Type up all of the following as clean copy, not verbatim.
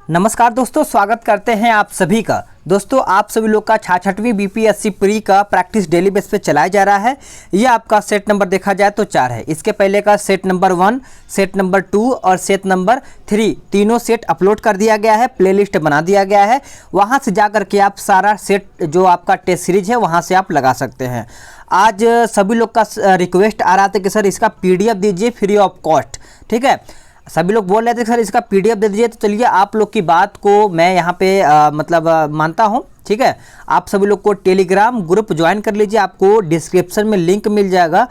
नमस्कार दोस्तों, स्वागत करते हैं आप सभी का। दोस्तों, आप सभी लोग का 66वीं बीपीएससी प्री का प्रैक्टिस डेली बेस पे चलाया जा रहा है। ये आपका सेट नंबर देखा जाए तो 4 है। इसके पहले का सेट नंबर 1, सेट नंबर 2 और सेट नंबर 3 तीनों सेट अपलोड कर दिया गया है, प्लेलिस्ट बना दिया गया है। वहाँ से जा कर के आप सारा सेट जो आपका टेस्ट सीरीज है वहाँ से आप लगा सकते हैं। आज सभी लोग का रिक्वेस्ट आ रहा था कि सर इसका PDF दीजिए फ्री ऑफ कॉस्ट। ठीक है, सभी लोग बोल रहे थे सर इसका PDF दे दीजिए। तो चलिए, आप लोग की बात को मैं यहाँ पे मानता हूँ। ठीक है, आप सभी लोग को टेलीग्राम ग्रुप ज्वाइन कर लीजिए, आपको डिस्क्रिप्शन में लिंक मिल जाएगा।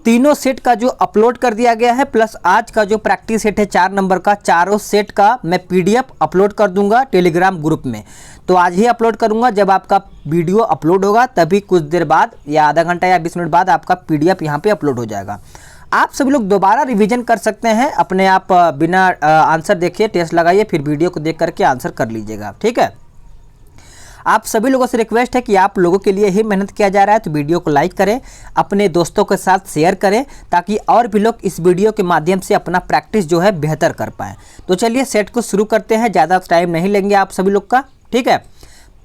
तीनों सेट का जो अपलोड कर दिया गया है प्लस आज का जो प्रैक्टिस सेट है 4 नंबर का, चारों सेट का मैं PDF अपलोड कर दूंगा टेलीग्राम ग्रुप में। तो आज ही अपलोड करूंगा, जब आपका वीडियो अपलोड होगा तभी कुछ देर बाद या आधा घंटा या 20 मिनट बाद आपका PDF यहाँ पे अपलोड हो जाएगा। आप सभी लोग दोबारा रिवीजन कर सकते हैं अपने आप, बिना आंसर देखिए, टेस्ट लगाइए, फिर वीडियो को देख करके आंसर कर लीजिएगा। ठीक है, आप सभी लोगों से रिक्वेस्ट है कि आप लोगों के लिए ही मेहनत किया जा रहा है, तो वीडियो को लाइक करें, अपने दोस्तों के साथ शेयर करें, ताकि और भी लोग इस वीडियो के माध्यम से अपना प्रैक्टिस जो है बेहतर कर पाएँ। तो चलिए सेट को शुरू करते हैं, ज़्यादा टाइम नहीं लेंगे आप सभी लोग का। ठीक है,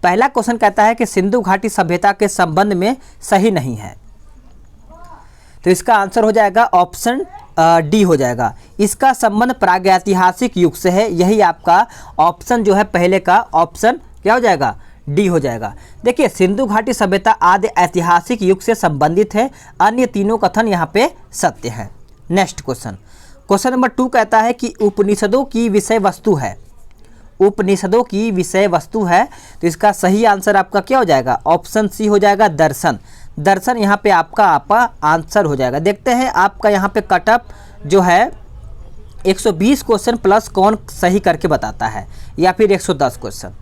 पहला क्वेश्चन कहता है कि सिंधु घाटी सभ्यता के संबंध में सही नहीं है। तो इसका आंसर हो जाएगा ऑप्शन डी हो जाएगा। इसका संबंध प्रागैतिहासिक युग से है। यही आपका ऑप्शन जो है पहले का ऑप्शन क्या हो जाएगा, डी हो जाएगा। देखिए, सिंधु घाटी सभ्यता आदि ऐतिहासिक युग से संबंधित है, अन्य तीनों कथन यहाँ पे सत्य है। नेक्स्ट क्वेश्चन, क्वेश्चन नंबर 2 कहता है कि उपनिषदों की विषय वस्तु है। उपनिषदों की विषय वस्तु है, तो इसका सही आंसर आपका क्या हो जाएगा, ऑप्शन सी हो जाएगा, दर्शन। दर्शन यहाँ पे आपका आंसर हो जाएगा। देखते हैं आपका यहाँ पे कटअप जो है 120 क्वेश्चन प्लस कौन सही करके बताता है, या फिर 110 क्वेश्चन।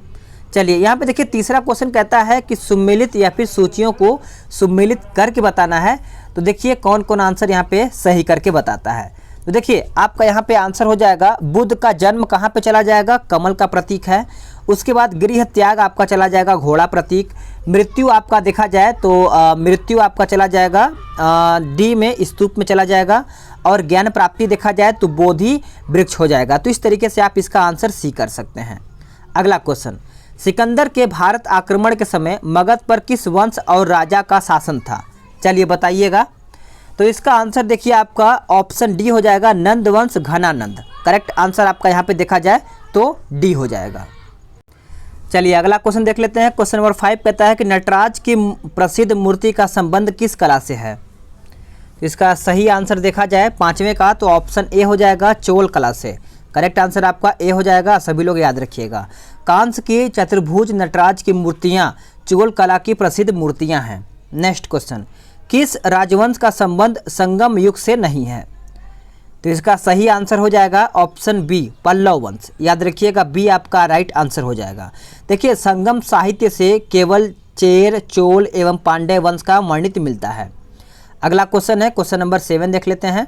चलिए यहाँ पे देखिए, तीसरा क्वेश्चन कहता है कि सुम्मिलित या फिर सूचियों को सुम्मिलित करके बताना है। तो देखिए कौन कौन आंसर यहाँ पे सही करके बताता है। तो देखिए आपका यहाँ पे आंसर हो जाएगा, बुद्ध का जन्म कहाँ पे चला जाएगा, कमल का प्रतीक है। उसके बाद गृह त्याग आपका चला जाएगा, घोड़ा प्रतीक। मृत्यु आपका देखा जाए तो मृत्यु आपका चला जाएगा डी में, स्तूप में चला जाएगा। और ज्ञान प्राप्ति देखा जाए तो बोधि वृक्ष हो जाएगा। तो इस तरीके से आप इसका आंसर सी कर सकते हैं। अगला क्वेश्चन, सिकंदर के भारत आक्रमण के समय मगध पर किस वंश और राजा का शासन था। चलिए बताइएगा। तो इसका आंसर देखिए आपका ऑप्शन डी हो जाएगा, नंद वंश घनानंद। करेक्ट आंसर आपका यहाँ पे देखा जाए तो डी हो जाएगा। चलिए अगला क्वेश्चन देख लेते हैं। क्वेश्चन नंबर 5 कहता है कि नटराज की प्रसिद्ध मूर्ति का संबंध किस कला से है। इसका सही आंसर देखा जाए 5वें का, तो ऑप्शन ए हो जाएगा, चोल कला से। करेक्ट आंसर आपका ए हो जाएगा, सभी लोग याद रखिएगा। कांस की चतुर्भुज नटराज की मूर्तियाँ चोल कला की प्रसिद्ध मूर्तियाँ हैं। नेक्स्ट क्वेश्चन, किस राजवंश का संबंध संगम युग से नहीं है। तो इसका सही आंसर हो जाएगा ऑप्शन बी, पल्लव वंश। याद रखिएगा, बी आपका राइट आंसर हो जाएगा। देखिए, संगम साहित्य से केवल चेर, चोल एवं पांड्य वंश का वर्णित मिलता है। अगला क्वेश्चन है, क्वेश्चन नंबर 7 देख लेते हैं।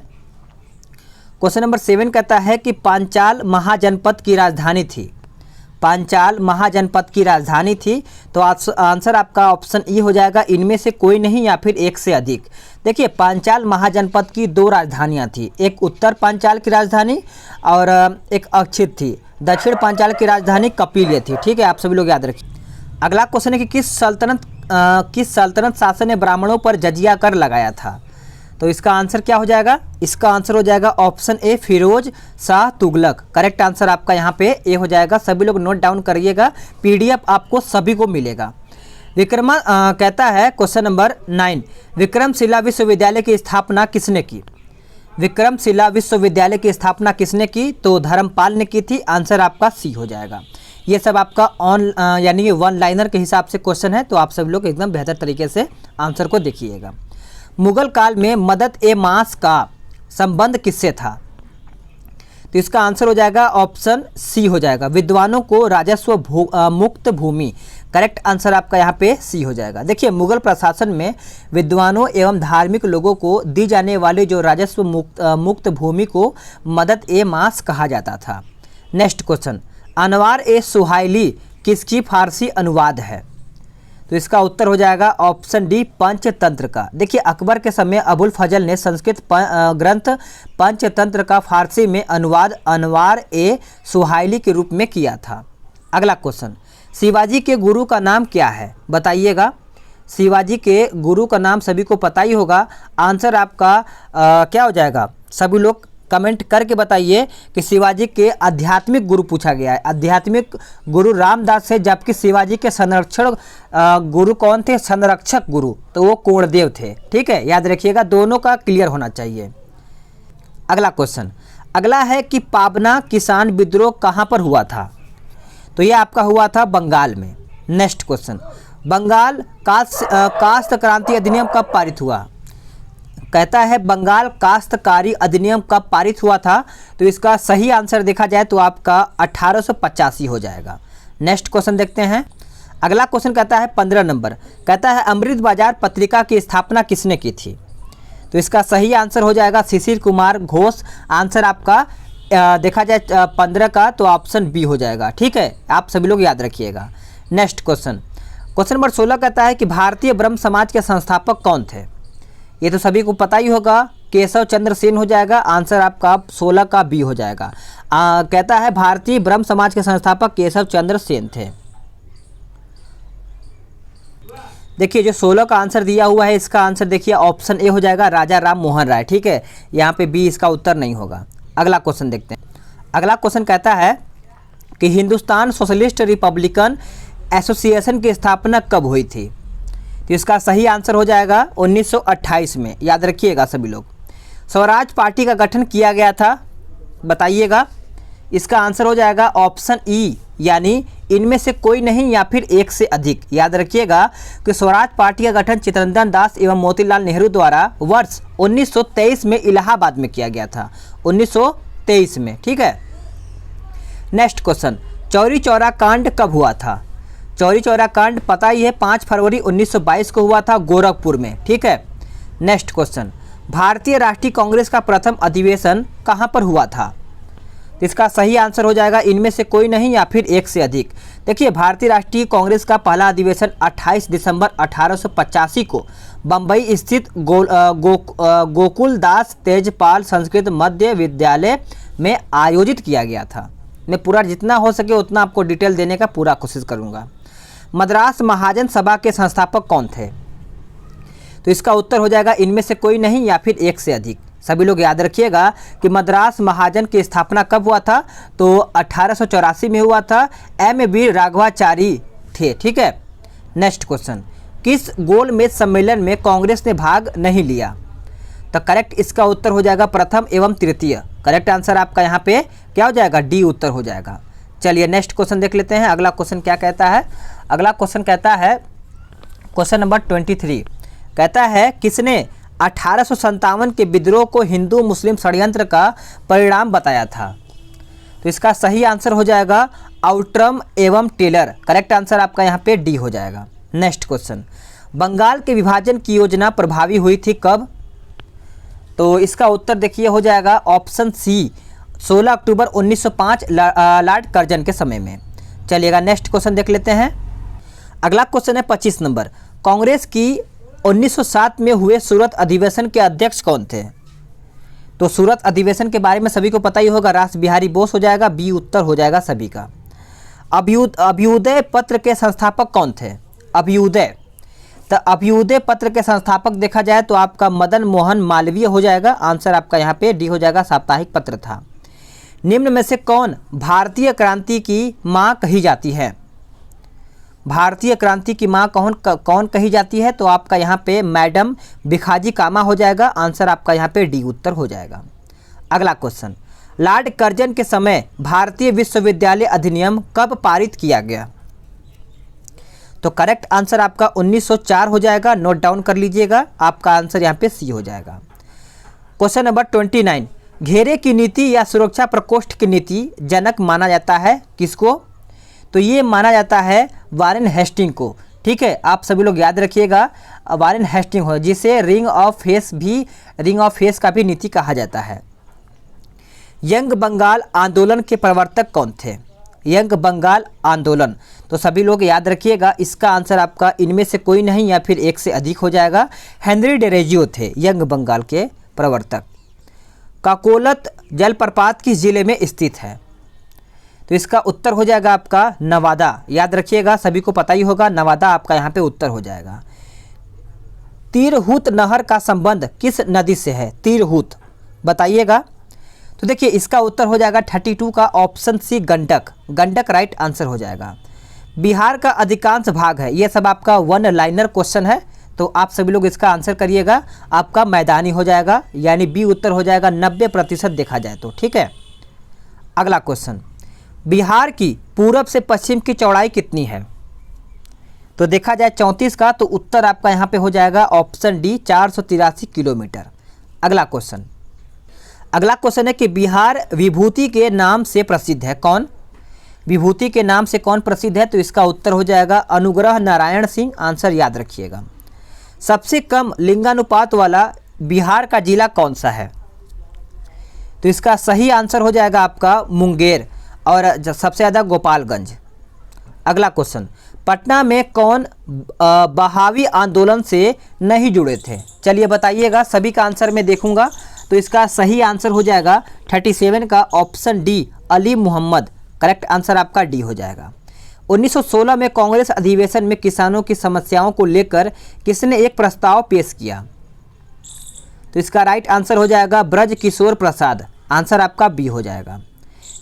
क्वेश्चन नंबर 7 कहता है कि पांचाल महाजनपद की राजधानी थी। पांचाल महाजनपद की राजधानी थी, तो आंसर आपका ऑप्शन ई हो जाएगा, इनमें से कोई नहीं या फिर एक से अधिक। देखिए, पांचाल महाजनपद की 2 राजधानियां थी, एक उत्तर पांचाल की राजधानी और एक अक्षित थी। दक्षिण पांचाल की राजधानी कपिल्य थी। ठीक है, आप सभी लोग याद रखिए। अगला क्वेश्चन है कि किस सल्तनत शासन ने ब्राह्मणों पर जजिया कर लगाया था। तो इसका आंसर क्या हो जाएगा, इसका आंसर हो जाएगा option A, Firoz Shah Tughlaq. Correct answer आपका यहाँ पे ए हो जाएगा। सभी लोग नोट डाउन करिएगा, PDF आपको सभी को मिलेगा। कहता है क्वेश्चन नंबर 9, विक्रमशिला विश्वविद्यालय की स्थापना किसने की। विक्रमशिला विश्वविद्यालय की स्थापना किसने की, तो धर्मपाल ने की थी। आंसर आपका सी हो जाएगा। ये सब आपका यानी 1 लाइनर के हिसाब से क्वेश्चन है, तो आप सभी लोग एकदम बेहतर तरीके से आंसर को देखिएगा। मुगल काल में मदद ए मास का संबंध किससे था। तो इसका आंसर हो जाएगा ऑप्शन सी हो जाएगा, विद्वानों को राजस्व मुक्त भूमि। करेक्ट आंसर आपका यहाँ पे सी हो जाएगा। देखिए, मुगल प्रशासन में विद्वानों एवं धार्मिक लोगों को दी जाने वाले जो राजस्व मुक्त भूमि को मदद ए मास कहा जाता था। नेक्स्ट क्वेश्चन, अनवार ए सुहाइली किसकी फारसी अनुवाद है। तो इसका उत्तर हो जाएगा ऑप्शन डी पंचतंत्र का। देखिए अकबर के समय अबुल फजल ने संस्कृत ग्रंथ पंचतंत्र का फारसी में अनुवाद अनवार ए सुहाइली के रूप में किया था। अगला क्वेश्चन, शिवाजी के गुरु का नाम क्या है बताइएगा। शिवाजी के गुरु का नाम सभी को पता ही होगा। आंसर आपका क्या हो जाएगा, सभी लोग कमेंट करके बताइए कि शिवाजी के आध्यात्मिक गुरु पूछा गया है। आध्यात्मिक गुरु रामदास है, जबकि शिवाजी के संरक्षण गुरु कौन थे, संरक्षक गुरु, तो वो कोणदेव थे। ठीक है, याद रखिएगा, दोनों का क्लियर होना चाहिए। अगला क्वेश्चन, अगला है कि पाबना किसान विद्रोह कहाँ पर हुआ था। तो ये आपका हुआ था बंगाल में। नेक्स्ट क्वेश्चन, बंगाल कास्त क्रांति अधिनियम कब पारित हुआ। कहता है बंगाल काश्तकारी अधिनियम कब पारित हुआ था। तो इसका सही आंसर देखा जाए तो आपका 1885 हो जाएगा। नेक्स्ट क्वेश्चन देखते हैं। अगला क्वेश्चन कहता है 15 नंबर, कहता है अमृत बाजार पत्रिका की स्थापना किसने की थी। तो इसका सही आंसर हो जाएगा शिशिर कुमार घोष। आंसर आपका देखा जाए 15 का तो ऑप्शन बी हो जाएगा। ठीक है, आप सभी लोग याद रखिएगा। नेक्स्ट क्वेश्चन, क्वेश्चन नंबर 16 कहता है कि भारतीय ब्रह्म समाज के संस्थापक कौन थे। ये तो सभी को पता ही होगा, केशव चंद्र सेन हो जाएगा। आंसर आपका 16 का बी हो जाएगा। कहता है भारतीय ब्रह्म समाज के संस्थापक केशव चंद्र सेन थे। देखिए जो 16 का आंसर दिया हुआ है, इसका आंसर देखिए ऑप्शन ए हो जाएगा, राजा राम मोहन राय। ठीक है, यहाँ पे बी इसका उत्तर नहीं होगा। अगला क्वेश्चन देखते हैं। अगला क्वेश्चन कहता है कि हिंदुस्तान सोशलिस्ट रिपब्लिकन एसोसिएशन की स्थापना कब हुई थी। तो इसका सही आंसर हो जाएगा 1928 में। याद रखिएगा सभी लोग। स्वराज पार्टी का गठन किया गया था, बताइएगा। इसका आंसर हो जाएगा ऑप्शन ई, यानी इनमें से कोई नहीं या फिर एक से अधिक। याद रखिएगा कि स्वराज पार्टी का गठन चित्तरंजन दास एवं मोतीलाल नेहरू द्वारा वर्ष 1923 में इलाहाबाद में किया गया था, 1923 में। ठीक है। नेक्स्ट क्वेश्चन, चौरी चौरा कांड कब हुआ था। चौरी चौरा कांड पता ही है 5 फरवरी 1922 को हुआ था गोरखपुर में। ठीक है। नेक्स्ट क्वेश्चन, भारतीय राष्ट्रीय कांग्रेस का प्रथम अधिवेशन कहाँ पर हुआ था। तो इसका सही आंसर हो जाएगा इनमें से कोई नहीं या फिर एक से अधिक। देखिए भारतीय राष्ट्रीय कांग्रेस का पहला अधिवेशन 28 दिसंबर 1885 को बम्बई स्थित गोकुल दास तेजपाल संस्कृत मध्य विद्यालय में आयोजित किया गया था। मैं पूरा जितना हो सके उतना आपको डिटेल देने का पूरा कोशिश करूँगा। मद्रास महाजन सभा के संस्थापक कौन थे। तो इसका उत्तर हो जाएगा इनमें से कोई नहीं या फिर एक से अधिक। सभी लोग याद रखिएगा कि मद्रास महाजन की स्थापना कब हुआ था, तो 1884 में हुआ था। एम.वी. राघवाचारी थे। ठीक है। नेक्स्ट क्वेश्चन, किस गोलमेज सम्मेलन में कांग्रेस ने भाग नहीं लिया। तो करेक्ट इसका उत्तर हो जाएगा प्रथम एवं तृतीय। करेक्ट आंसर आपका यहाँ पे क्या हो जाएगा, डी उत्तर हो जाएगा। चलिए नेक्स्ट क्वेश्चन देख लेते हैं। अगला क्वेश्चन क्या कहता है। अगला क्वेश्चन कहता है क्वेश्चन नंबर 23, कहता है किसने 1857 के विद्रोह को हिंदू मुस्लिम षड्यंत्र का परिणाम बताया था। तो इसका सही आंसर हो जाएगा आउट्रम एवं टेलर। करेक्ट आंसर आपका यहाँ पे डी हो जाएगा। नेक्स्ट क्वेश्चन, बंगाल के विभाजन की योजना प्रभावी हुई थी कब। तो इसका उत्तर देखिए हो जाएगा ऑप्शन सी, 16 अक्टूबर 1905 लॉर्ड कर्जन के समय में। चलिएगा नेक्स्ट क्वेश्चन देख लेते हैं। अगला क्वेश्चन है 25 नंबर, कांग्रेस की 1907 में हुए सूरत अधिवेशन के अध्यक्ष कौन थे। तो सूरत अधिवेशन के बारे में सभी को पता ही होगा, रास बिहारी बोस हो जाएगा। बी उत्तर हो जाएगा सभी का। अभ्युदय पत्र के संस्थापक कौन थे। अभ्युदय, तो अभ्युदय पत्र के संस्थापक देखा जाए तो आपका मदन मोहन मालवीय हो जाएगा। आंसर आपका यहाँ पे डी हो जाएगा, साप्ताहिक पत्र था। निम्न में से कौन भारतीय क्रांति की माँ कही जाती है। भारतीय क्रांति की माँ कौन कही जाती है। तो आपका यहाँ पे मैडम भिखाजी कामा हो जाएगा। आंसर आपका यहाँ पे डी उत्तर हो जाएगा। अगला क्वेश्चन, लॉर्ड कर्जन के समय भारतीय विश्वविद्यालय अधिनियम कब पारित किया गया। तो करेक्ट आंसर आपका 1904 हो जाएगा। नोट डाउन कर लीजिएगा, आपका आंसर यहाँ पे सी हो जाएगा। क्वेश्चन नंबर 29, घेरे की नीति या सुरक्षा प्रकोष्ठ की नीति जनक माना जाता है किसको। तो ये माना जाता है वारेन हेस्टिंग को। ठीक है, आप सभी लोग याद रखिएगा वारेन हेस्टिंग हो, जिसे रिंग ऑफ फेस का भी नीति कहा जाता है। यंग बंगाल आंदोलन के प्रवर्तक कौन थे। यंग बंगाल आंदोलन। तो सभी लोग याद रखिएगा, इसका आंसर आपका इनमें से कोई नहीं या फिर एक से अधिक हो जाएगा। हेनरी डेरेजियो थे यंग बंगाल के प्रवर्तक। काकोलत जलप्रपात किस जिले में स्थित है? तो इसका उत्तर हो जाएगा आपका नवादा। याद रखिएगा, सभी को पता ही होगा, नवादा आपका यहाँ पे उत्तर हो जाएगा। तिरहुत नहर का संबंध किस नदी से है? तिरहुत बताइएगा। तो देखिए इसका उत्तर हो जाएगा 32 का option C Gandak. Gandak right answer हो जाएगा। बिहार का अधिकांश भाग है, ये सब आपका वन लाइनर क्वेश्चन है, तो आप सभी लोग इसका आंसर करिएगा। आपका मैदानी हो जाएगा, यानी बी उत्तर हो जाएगा 90% देखा जाए तो। ठीक है, अगला क्वेश्चन, बिहार की पूरब से पश्चिम की चौड़ाई कितनी है? तो देखा जाए 34 का, तो उत्तर आपका यहाँ पे हो जाएगा ऑप्शन डी 483 किलोमीटर। अगला क्वेश्चन, अगला क्वेश्चन है कि बिहार विभूति के नाम से प्रसिद्ध है। कौन? विभूति के नाम से कौन प्रसिद्ध है? तो इसका उत्तर हो जाएगा अनुग्रह नारायण सिंह। आंसर याद रखिएगा। सबसे कम लिंगानुपात वाला बिहार का जिला कौन सा है? तो इसका सही आंसर हो जाएगा आपका मुंगेर, और सबसे ज़्यादा गोपालगंज। अगला क्वेश्चन, पटना में कौन बहावी आंदोलन से नहीं जुड़े थे? चलिए बताइएगा, सभी का आंसर मैं देखूंगा। तो इसका सही आंसर हो जाएगा 37 का option D Ali Mohammad. Correct answer आपका डी हो जाएगा। 1916 में कांग्रेस अधिवेशन में किसानों की समस्याओं को लेकर किसने एक प्रस्ताव पेश किया? तो इसका राइट आंसर हो जाएगा ब्रज किशोर प्रसाद। आंसर आपका बी हो जाएगा।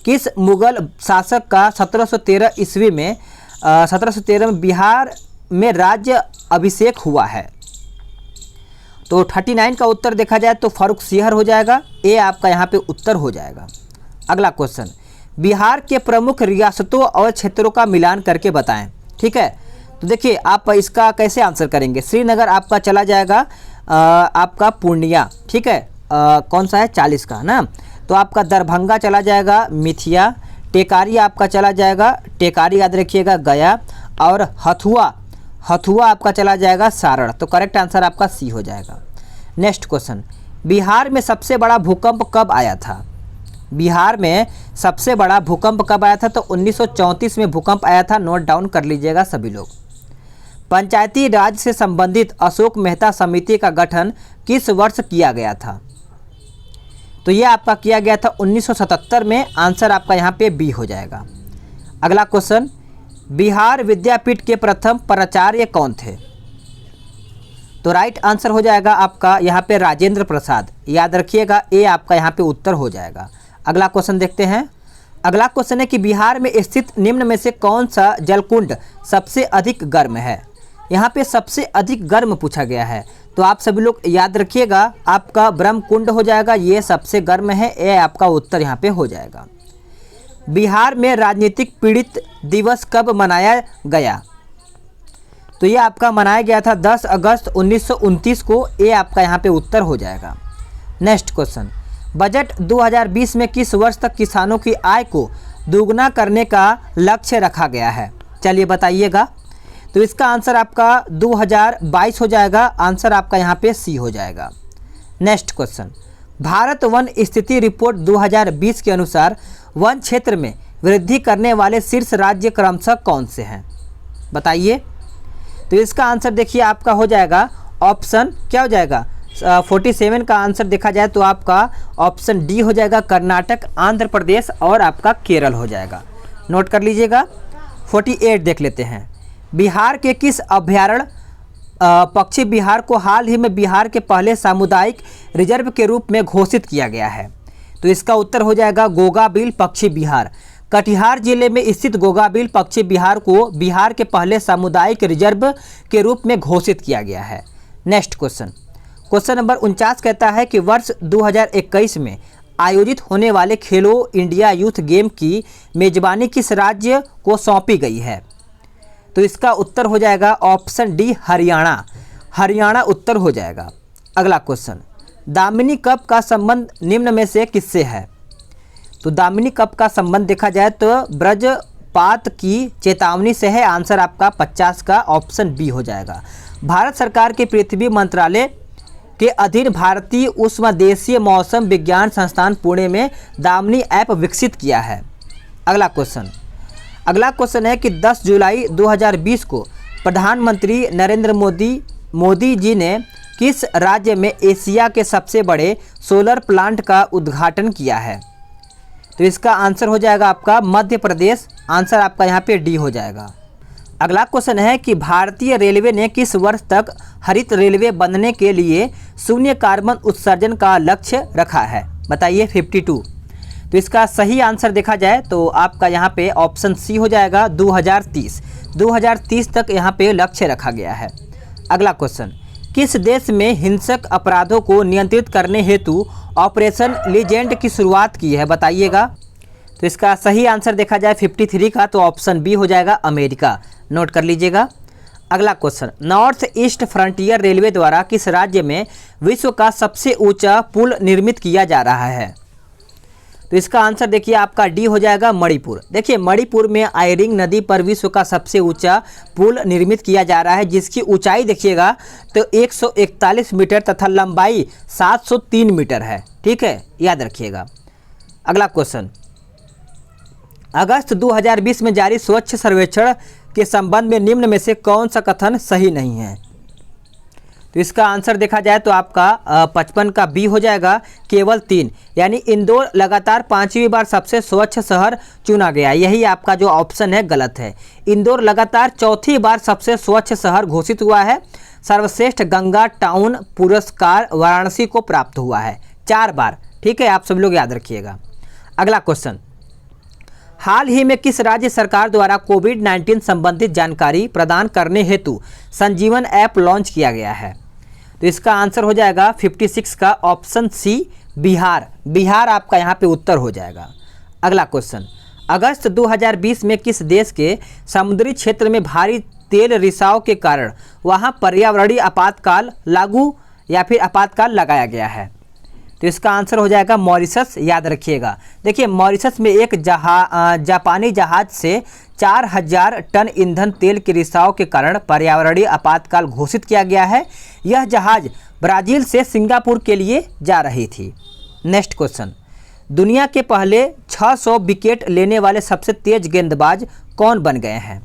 किस मुगल शासक का 1713 ईस्वी में 1713 में बिहार में राज्य अभिषेक हुआ है? तो 39 का उत्तर देखा जाए तो फर्रुखसिहर हो जाएगा। ए आपका यहाँ पे उत्तर हो जाएगा। अगला क्वेश्चन, बिहार के प्रमुख रियासतों और क्षेत्रों का मिलान करके बताएं। ठीक है, तो देखिए आप इसका कैसे आंसर करेंगे। श्रीनगर आपका चला जाएगा आपका पूर्णिया। ठीक है, कौन सा है 40 का ना, तो आपका दरभंगा चला जाएगा मिथिया। टेकारी आपका चला जाएगा, टेकारी याद रखिएगा गया, और हथुआ आपका चला जाएगा सारण। तो करेक्ट आंसर आपका सी हो जाएगा। नेक्स्ट क्वेश्चन, बिहार में सबसे बड़ा भूकंप कब आया था? बिहार में सबसे बड़ा भूकंप कब आया था? तो 1934 में भूकंप आया था। नोट डाउन कर लीजिएगा सभी लोग। पंचायती राज से संबंधित अशोक मेहता समिति का गठन किस वर्ष किया गया था? तो यह आपका किया गया था 1977 में। आंसर आपका यहाँ पे बी हो जाएगा। अगला क्वेश्चन, बिहार विद्यापीठ के प्रथम प्राचार्य कौन थे? तो राइट आंसर हो जाएगा आपका यहाँ पे राजेंद्र प्रसाद। याद रखिएगा, ए आपका यहाँ पे उत्तर हो जाएगा। अगला क्वेश्चन देखते हैं। अगला क्वेश्चन है कि बिहार में स्थित निम्न में से कौन सा जलकुंड सबसे अधिक गर्म है? यहाँ पे सबसे अधिक गर्म पूछा गया है, तो आप सभी लोग याद रखिएगा, आपका ब्रह्मकुंड हो जाएगा, ये सबसे गर्म है। ए आपका उत्तर यहाँ पे हो जाएगा। बिहार में राजनीतिक पीड़ित दिवस कब मनाया गया? तो ये आपका मनाया गया था 10 अगस्त 1929 को। ए आपका यहाँ पे उत्तर हो जाएगा। नेक्स्ट क्वेश्चन, बजट 2020 में किस वर्ष तक किसानों की आय को दोगुना करने का लक्ष्य रखा गया है? चलिए बताइएगा। तो इसका आंसर आपका 2022 हो जाएगा। आंसर आपका यहाँ पे सी हो जाएगा। नेक्स्ट क्वेश्चन, भारत वन स्थिति रिपोर्ट 2020 के अनुसार वन क्षेत्र में वृद्धि करने वाले शीर्ष राज्य क्रमशः कौन से हैं? बताइए। तो इसका आंसर देखिए आपका हो जाएगा ऑप्शन क्या हो जाएगा 47 का आंसर देखा जाए तो आपका ऑप्शन डी हो जाएगा, कर्नाटक, आंध्र प्रदेश और आपका केरल हो जाएगा। नोट कर लीजिएगा। 48 देख लेते हैं। बिहार के किस अभयारण्य पक्षी बिहार को हाल ही में बिहार के पहले सामुदायिक रिजर्व के रूप में घोषित किया गया है? तो इसका उत्तर हो जाएगा गोगाबिल पक्षी बिहार। कटिहार जिले में स्थित गोगाबिल पक्षी बिहार को बिहार के पहले सामुदायिक रिजर्व के रूप में घोषित किया गया है। नेक्स्ट क्वेश्चन, क्वेश्चन नंबर 49 कहता है कि वर्ष 2021 में आयोजित होने वाले खेलो इंडिया यूथ गेम की मेजबानी किस राज्य को सौंपी गई है? तो इसका उत्तर हो जाएगा ऑप्शन डी, हरियाणा। हरियाणा उत्तर हो जाएगा। अगला क्वेश्चन, दामिनी कप का संबंध निम्न में से किससे है? तो दामिनी कप का संबंध देखा जाए तो ब्रजपात की चेतावनी से है। आंसर आपका 50 का ऑप्शन बी हो जाएगा। भारत सरकार के पृथ्वी मंत्रालय के अधीन भारतीय उष्मादेशीय मौसम विज्ञान संस्थान पुणे में दामिनी ऐप विकसित किया है। अगला क्वेश्चन, अगला क्वेश्चन है कि 10 जुलाई 2020 को प्रधानमंत्री नरेंद्र मोदी जी ने किस राज्य में एशिया के सबसे बड़े सोलर प्लांट का उद्घाटन किया है? तो इसका आंसर हो जाएगा आपका मध्य प्रदेश। आंसर आपका यहाँ पे डी हो जाएगा। अगला क्वेश्चन है कि भारतीय रेलवे ने किस वर्ष तक हरित रेलवे बनने के लिए शून्य कार्बन उत्सर्जन का लक्ष्य रखा है? बताइए। 52। तो इसका सही आंसर देखा जाए तो आपका यहाँ पे ऑप्शन सी हो जाएगा 2030 तक यहाँ पे लक्ष्य रखा गया है। अगला क्वेश्चन, किस देश में हिंसक अपराधों को नियंत्रित करने हेतु ऑपरेशन लीजेंड की शुरुआत की है? बताइएगा। तो इसका सही आंसर देखा जाए 53 का तो ऑप्शन बी हो जाएगा अमेरिका। नोट कर लीजिएगा। अगला question, north east frontier railway द्वारा किस राज्य में विश्व का सबसे ऊंचा पुल निर्मित किया जा रहा है? तो इसका आंसर देखिए आपका डी हो जाएगा मणिपुर। देखिए मणिपुर में आयरिंग नदी पर विश्व का सबसे ऊंचा पुल निर्मित किया जा रहा है, जिसकी ऊंचाई देखिएगा तो 141 मीटर तथा लंबाई 703 मीटर है। ठीक है, याद रखिएगा। अगला क्वेश्चन, अगस्त 2020 में जारी स्वच्छ सर्वेक्षण के संबंध में निम्न में से कौन सा कथन सही नहीं है? तो इसका आंसर देखा जाए तो आपका 55 का बी हो जाएगा, केवल 3, यानी इंदौर लगातार 5वीं बार सबसे स्वच्छ शहर चुना गया। यही आपका जो ऑप्शन है गलत है। इंदौर लगातार 4थी बार सबसे स्वच्छ शहर घोषित हुआ है। सर्वश्रेष्ठ गंगा टाउन पुरस्कार वाराणसी को प्राप्त हुआ है 4 बार। ठीक है, आप सब लोग याद रखिएगा। अगला क्वेश्चन, हाल ही में किस राज्य सरकार द्वारा कोविड-19 संबंधित जानकारी प्रदान करने हेतु संजीवन ऐप लॉन्च किया गया है? तो इसका आंसर हो जाएगा 56 का ऑप्शन सी बिहार। बिहार आपका यहाँ पे उत्तर हो जाएगा। अगला क्वेश्चन, अगस्त 2020 में किस देश के समुद्री क्षेत्र में भारी तेल रिसाव के कारण वहाँ पर्यावरणीय आपातकाल लागू या फिर आपातकाल लगाया गया है? तो इसका आंसर हो जाएगा मॉरिशस। याद रखिएगा। देखिए मॉरिशस में एक जापानी जहाज से 4000 टन ईंधन तेल के रिसाव के कारण पर्यावरणीय आपातकाल घोषित किया गया है। यह जहाज ब्राज़ील से सिंगापुर के लिए जा रही थी। नेक्स्ट क्वेश्चन, दुनिया के पहले 600 विकेट लेने वाले सबसे तेज गेंदबाज कौन बन गए हैं?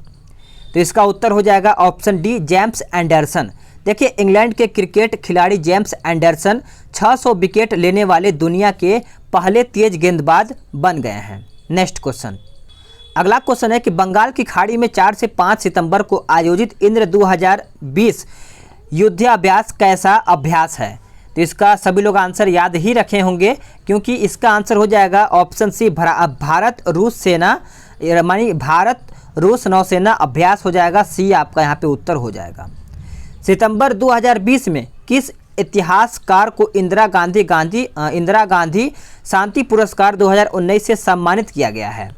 तो इसका उत्तर हो जाएगा ऑप्शन डी जेम्स एंडरसन। देखिए इंग्लैंड के क्रिकेट खिलाड़ी जेम्स एंडरसन 600 विकेट लेने वाले दुनिया के पहले तेज गेंदबाज बन गए हैं। नेक्स्ट क्वेश्चन, अगला क्वेश्चन है कि बंगाल की खाड़ी में 4 से 5 सितंबर को आयोजित इंद्र 2020 युद्धाभ्यास कैसा अभ्यास है? तो इसका सभी लोग आंसर याद ही रखे होंगे, क्योंकि इसका आंसर हो जाएगा ऑप्शन सी भारत रूस नौसेना अभ्यास हो जाएगा। सी आपका यहाँ पे उत्तर हो जाएगा। सितंबर 2020 में किस इतिहासकार को इंदिरा गांधी शांति पुरस्कार 2019 से सम्मानित किया गया है?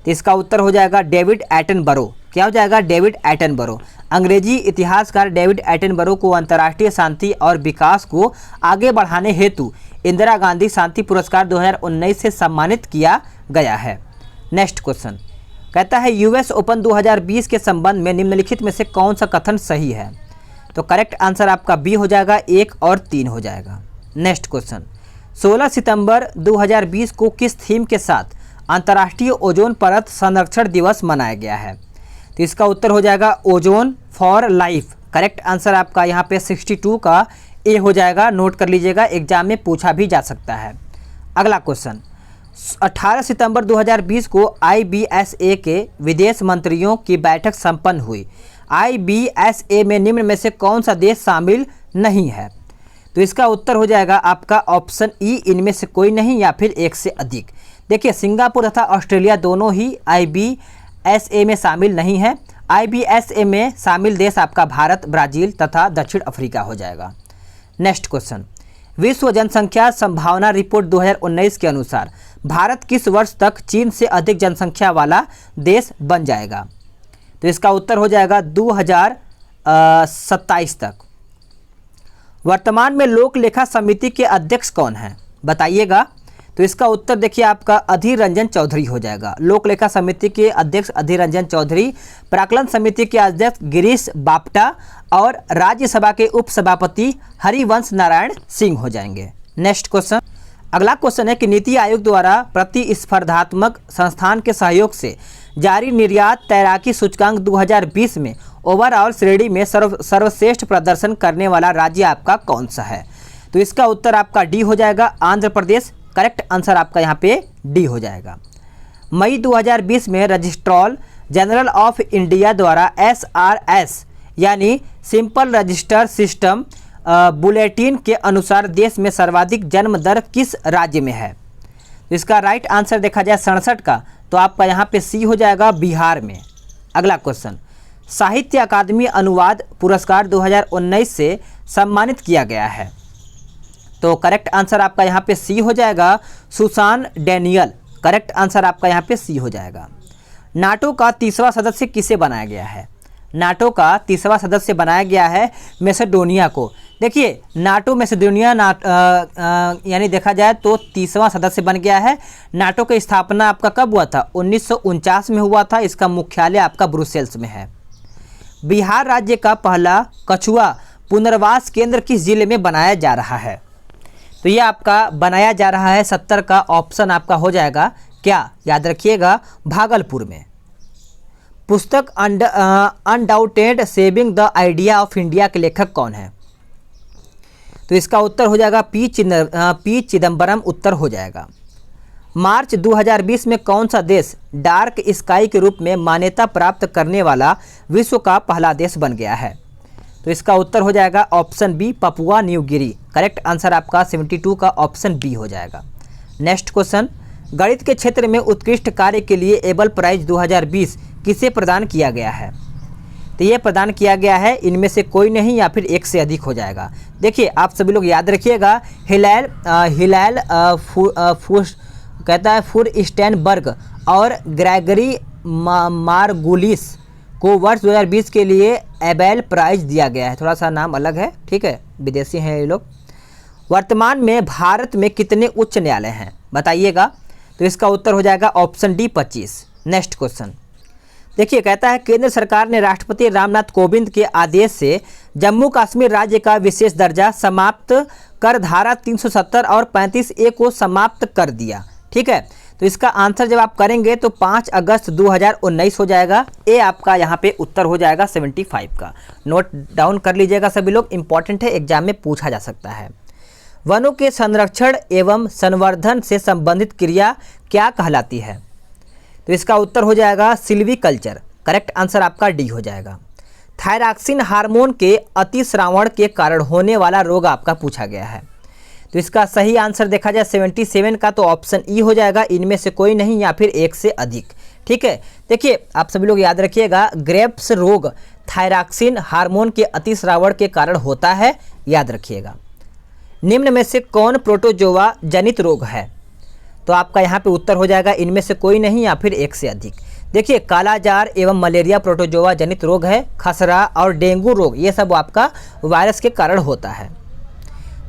तो इसका उत्तर हो जाएगा डेविड एटनबरो। क्या हो जाएगा? David Attenborough. अंग्रेजी इतिहासकार डेविड एटनबरो को अंतर्राष्ट्रीय शांति और विकास को आगे बढ़ाने हेतु इंदिरा गांधी शांति पुरस्कार 2019 से सम्मानित किया गया है। नेक्स्ट क्वेश्चन कहता है यूएस ओपन 2020 के संबंध में निम्नलिखित में से कौन सा कथन सही है? तो करेक्ट आंसर आपका बी हो जाएगा, 1 और 3 हो जाएगा। नेक्स्ट क्वेश्चन, 16 सितंबर 2020 को किस थीम के साथ अंतर्राष्ट्रीय ओजोन परत संरक्षण दिवस मनाया गया है? तो इसका उत्तर हो जाएगा ozone for life. Correct answer आपका यहाँ पे 62 का ए हो जाएगा। नोट कर लीजिएगा, एग्जाम में पूछा भी जा सकता है। अगला क्वेश्चन, 18 सितंबर 2020 को IBSA के विदेश मंत्रियों की बैठक संपन्न हुई। IBSA में निम्न में से कौन सा देश शामिल नहीं है? तो इसका उत्तर हो जाएगा आपका ऑप्शन ई, इनमें से कोई नहीं या फिर एक से अधिक। देखिए सिंगापुर तथा ऑस्ट्रेलिया दोनों ही IBSA में शामिल नहीं है। IBSA में शामिल देश आपका भारत, ब्राज़ील तथा दक्षिण अफ्रीका हो जाएगा। नेक्स्ट क्वेश्चन, विश्व जनसंख्या संभावना रिपोर्ट 2019 के अनुसार भारत किस वर्ष तक चीन से अधिक जनसंख्या वाला देश बन जाएगा? तो इसका उत्तर हो जाएगा 2027 तक। वर्तमान में लोक लेखा समिति के अध्यक्ष कौन है? बताइएगा। तो इसका उत्तर देखिए आपका अधीर रंजन चौधरी हो जाएगा। लोक लेखा समिति के अध्यक्ष अधीर रंजन चौधरी, प्राक्कलन समिति के अध्यक्ष गिरीश बापटा और राज्यसभा के उपसभापति हरिवंश नारायण सिंह हो जाएंगे। नेक्स्ट क्वेश्चन, अगला क्वेश्चन है कि नीति आयोग द्वारा प्रतिस्पर्धात्मक संस्थान के सहयोग से जारी निर्यात तैराकी सूचकांक 2020 में ओवरऑल श्रेणी में सर्वश्रेष्ठ प्रदर्शन करने वाला राज्य आपका कौन सा है? तो इसका उत्तर आपका डी हो जाएगा, आंध्र प्रदेश। करेक्ट आंसर आपका यहाँ पे डी हो जाएगा। मई 2020 में रजिस्ट्रार जनरल ऑफ इंडिया द्वारा SRS यानी सिंपल रजिस्टर सिस्टम बुलेटिन के अनुसार देश में सर्वाधिक जन्म दर किस राज्य में है? तो इसका राइट आंसर देखा जाए 67 का, तो आपका यहाँ पे सी हो जाएगा, बिहार में। अगला क्वेश्चन, साहित्य अकादमी अनुवाद पुरस्कार 2019 से सम्मानित किया गया है। तो करेक्ट आंसर आपका यहाँ पे सी हो जाएगा, सुसान डैनियल। करेक्ट आंसर आपका यहाँ पे सी हो जाएगा। नाटो का तीसरा सदस्य किसे बनाया गया है? नाटो का तीसरा सदस्य बनाया गया है मैसेडोनिया को। देखिए नाटो मैसेडोनिया यानी देखा जाए तो तीसरा सदस्य बन गया है। नाटो की स्थापना आपका कब हुआ था? 1949 में हुआ था। इसका मुख्यालय आपका ब्रुसेल्स में है। बिहार राज्य का पहला कछुआ पुनर्वास केंद्र किस जिले में बनाया जा रहा है? तो ये आपका बनाया जा रहा है 70 का ऑप्शन आपका हो जाएगा क्या? याद रखिएगा, भागलपुर में। पुस्तक undaunted saving the idea of India के लेखक कौन है? तो इसका उत्तर हो जाएगा पी चिदम्बरम उत्तर हो जाएगा। मार्च 2020 में कौन सा देश डार्क स्काई के रूप में मान्यता प्राप्त करने वाला विश्व का पहला देश बन गया है? तो इसका उत्तर हो जाएगा option B, Papua New Guinea. Correct answer आपका 72 का ऑप्शन बी हो जाएगा। नेक्स्ट क्वेश्चन, गणित के क्षेत्र में उत्कृष्ट कार्य के लिए एबल प्राइज 2020 किसे प्रदान किया गया है? तो ये प्रदान किया गया है इनमें से कोई नहीं या फिर एक से अधिक हो जाएगा। देखिए आप सभी लोग याद रखिएगा, हिलाल कहता है फुरस्टैनबर्ग और ग्रेगरी मार्गुलिस को वर्ष 2020 के लिए एबेल प्राइज दिया गया है। थोड़ा सा नाम अलग है, ठीक है, विदेशी हैं ये लोग। वर्तमान में भारत में कितने उच्च न्यायालय हैं बताइएगा? तो इसका उत्तर हो जाएगा ऑप्शन डी, 25। नेक्स्ट क्वेश्चन देखिए, कहता है केंद्र सरकार ने राष्ट्रपति रामनाथ कोविंद के आदेश से जम्मू कश्मीर राज्य का विशेष दर्जा समाप्त कर धारा 370 और 35A को समाप्त कर दिया। ठीक है, तो इसका आंसर जब आप करेंगे तो 5 अगस्त 2019 हो जाएगा। ए आपका यहाँ पे उत्तर हो जाएगा 75 का। नोट डाउन कर लीजिएगा सभी लोग, इंपॉर्टेंट है, एग्जाम में पूछा जा सकता है। वनों के संरक्षण एवं संवर्धन से संबंधित क्रिया क्या कहलाती है? तो इसका उत्तर हो जाएगा सिल्वीकल्चर। करेक्ट आंसर आपका डी हो जाएगा। थायरॉक्सिन हार्मोन के अतिस्रावण के कारण होने वाला रोग आपका पूछा गया है। तो इसका सही आंसर देखा जाए 77 का, तो ऑप्शन ई हो जाएगा, इनमें से कोई नहीं या फिर एक से अधिक। ठीक है, देखिए आप सभी लोग याद रखिएगा, ग्रेव्स रोग थायरॉक्सिन हार्मोन के अतिस्रावण के कारण होता है, याद रखिएगा। निम्न में से कौन प्रोटोजोआ जनित रोग है? तो आपका यहाँ पे उत्तर हो जाएगा इनमें से कोई नहीं या फिर एक से अधिक। देखिए कालाजार एवं मलेरिया प्रोटोजोआ जनित रोग है। खसरा और डेंगू रोग ये सब आपका वायरस के कारण होता है।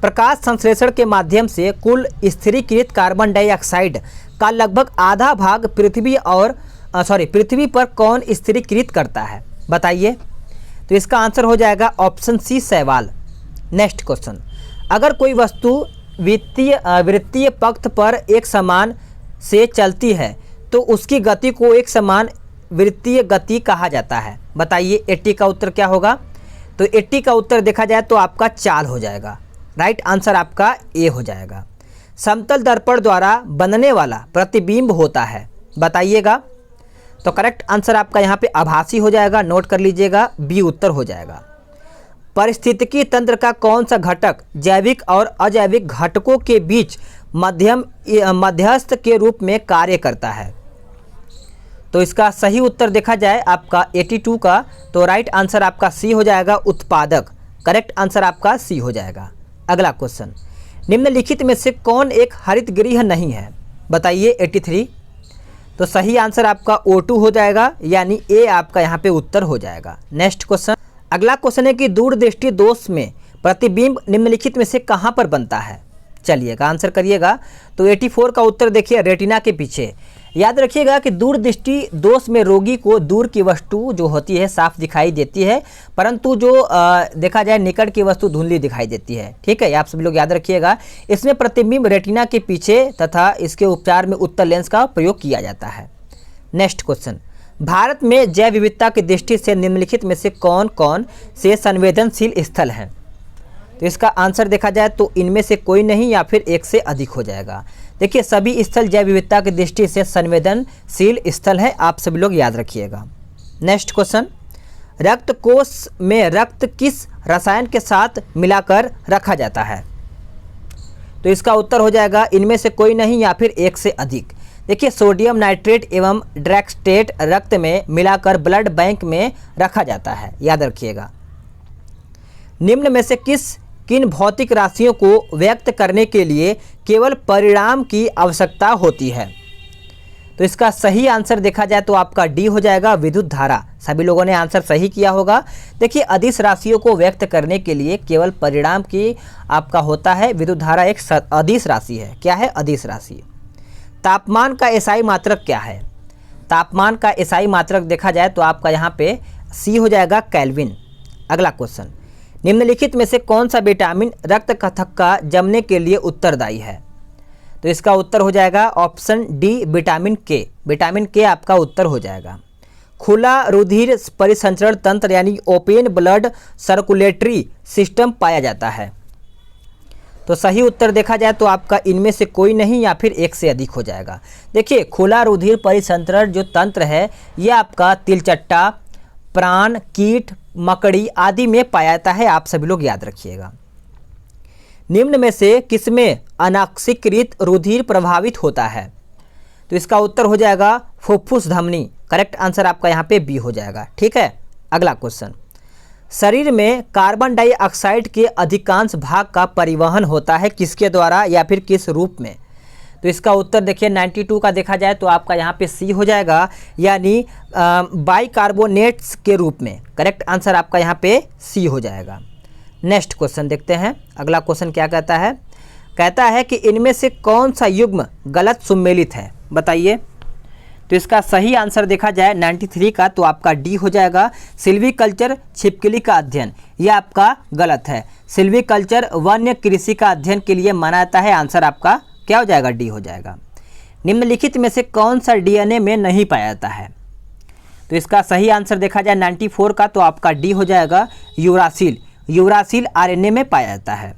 प्रकाश संश्लेषण के माध्यम से कुल स्थिरीकृत कार्बन डाइऑक्साइड का लगभग आधा भाग पृथ्वी पर कौन स्थिरीकृत करता है बताइए? तो इसका आंसर हो जाएगा ऑप्शन सी, शैवाल। नेक्स्ट क्वेश्चन, अगर कोई वस्तु वृत्तीय पक्ष पर एक समान से चलती है तो उसकी गति को एक समान वृत्तीय गति कहा जाता है, बताइए 80 का उत्तर क्या होगा? तो 80 का उत्तर देखा जाए तो आपका चाल हो जाएगा। राइट आंसर आपका ए हो जाएगा। समतल दर्पण द्वारा बनने वाला प्रतिबिंब होता है, बताइएगा? तो करेक्ट आंसर आपका यहाँ पे आभासी हो जाएगा, नोट कर लीजिएगा, बी उत्तर हो जाएगा। पारिस्थितिकी तंत्र का कौन सा घटक जैविक और अजैविक घटकों के बीच मध्यस्थ के रूप में कार्य करता है? तो इसका सही उत्तर देखा जाए आपका 82 का, तो राइट आंसर आपका सी हो जाएगा, उत्पादक। करेक्ट आंसर आपका सी हो जाएगा। अगला क्वेश्चन, निम्नलिखित में से कौन एक हरित गृह नहीं है बताइए 83? तो सही आंसर आपका O2 हो जाएगा, यानी ए आपका यहाँ पे उत्तर हो जाएगा। नेक्स्ट क्वेश्चन, अगला क्वेश्चन है कि दूरदृष्टि दोष में प्रतिबिंब निम्नलिखित में से कहाँ पर बनता है? चलिएगा आंसर करिएगा। तो 84 का उत्तर देखिए रेटिना के पीछे, याद रखिएगा कि दूरदृष्टि दोष में रोगी को दूर की वस्तु जो होती है साफ दिखाई देती है, परंतु जो देखा जाए निकट की वस्तु धुंधली दिखाई देती है। ठीक है, आप सभी लोग याद रखिएगा। इसमें प्रतिबिंब रेटिना के पीछे तथा इसके उपचार में उत्तल लेंस का प्रयोग किया जाता है। नेक्स्ट क्वेश्चन, भारत में जैव विविधता की दृष्टि से निम्नलिखित में से कौन कौन से संवेदनशील स्थल हैं? तो इसका आंसर देखा जाए तो इनमें से कोई नहीं या फिर एक से अधिक हो जाएगा। देखिए, सभी स्थल जैव विविधता की दृष्टि से संवेदनशील स्थल है, आप सभी लोग याद रखिएगा। नेक्स्ट क्वेश्चन, रक्त कोष में रक्त किस रसायन के साथ मिलाकर रखा जाता है? तो इसका उत्तर हो जाएगा इनमें से कोई नहीं या फिर एक से अधिक। देखिए, सोडियम नाइट्रेट एवं ड्रैक्सटेट रक्त में मिलाकर ब्लड बैंक में रखा जाता है, याद रखिएगा। निम्न में से किन भौतिक राशियों को व्यक्त करने के लिए केवल परिणाम की आवश्यकता होती है? तो इसका सही आंसर देखा जाए तो आपका डी हो जाएगा, विद्युत धारा। सभी लोगों ने आंसर सही किया होगा। देखिए, अदिश राशियों को व्यक्त करने के लिए केवल परिणाम की आपका होता है विद्युत धारा, एक अदिश राशि है। क्या है? अदिश राशि। तापमान का एसआई मात्रक क्या है? तापमान का एसआई मात्रक देखा जाए तो आपका यहाँ पे सी हो जाएगा, केल्विन। अगला क्वेश्चन, निम्नलिखित में से कौन सा विटामिन रक्त थक्का जमने के लिए उत्तरदायी है? तो इसका उत्तर हो जाएगा ऑप्शन डी, विटामिन के। विटामिन के आपका उत्तर हो जाएगा। खुला रुधिर परिसंचरण तंत्र यानी ओपन ब्लड सर्कुलेटरी सिस्टम पाया जाता है। तो सही उत्तर देखा जाए तो आपका इनमें से कोई नहीं या फिर एक से अधिक हो जाएगा। देखिए, खुला रुधिर परिसंचरण जो तंत्र है ये आपका तिलचट्टा, प्राण, कीट, मकड़ी आदि में पाया जाता है, आप सभी लोग याद रखिएगा। निम्न में से किसमें अनाक्षीकृत रुधिर प्रभावित होता है? तो इसका उत्तर हो जाएगा फुफ्फुस धमनी। करेक्ट आंसर आपका यहाँ पे बी हो जाएगा। ठीक है, अगला क्वेश्चन, शरीर में कार्बन डाइऑक्साइड के अधिकांश भाग का परिवहन होता है किसके द्वारा या फिर किस रूप में? तो इसका उत्तर देखिए 92 का देखा जाए तो आपका यहाँ पे सी हो जाएगा, यानी बाइकार्बोनेट्स के रूप में। करेक्ट आंसर आपका यहाँ पे सी हो जाएगा। नेक्स्ट क्वेश्चन देखते हैं। अगला क्वेश्चन क्या कहता है? कहता है कि इनमें से कौन सा युग्म गलत सुमेलित है, बताइए। तो इसका सही आंसर देखा जाए 93 का तो आपका डी हो जाएगा, सिल्वीकल्चर छिपकली का अध्ययन। यह आपका गलत है। सिल्वीकल्चर वन्य कृषि का अध्ययन के लिए माना जाता है। आंसर आपका क्या हो जाएगा? डी हो जाएगा। निम्नलिखित में से कौन सा डीएनए में नहीं पाया जाता है? तो इसका सही आंसर देखा जाए 94 का तो आपका डी हो जाएगा, यूरासिल। यूरासिल आरएनए में पाया जाता है।